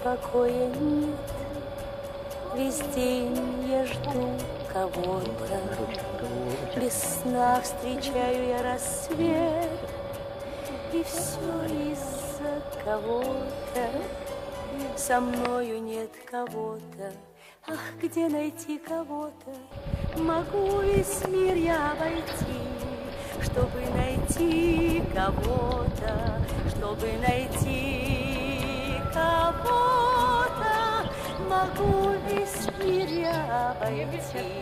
покоя нет. Весь день я жду кого-то, без сна встречаю я рассвет. И все из-за кого-то, со мною нет кого-то. Ах, где найти кого-то? Могу весь мир я обойти, чтобы найти кого-то, чтобы найти кого-то. Могу весь мир я обойти.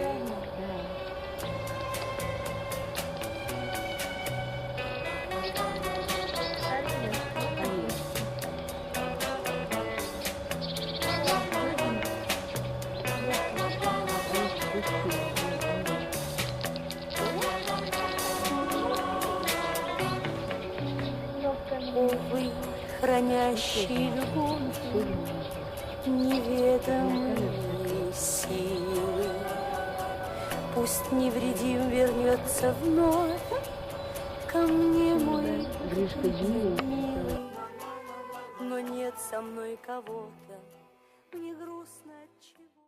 Увы, хранящий любовь неведомые силы, пусть невредим вернется вновь ко мне мой милый. Но нет со мной кого-то, мне грустно от чего.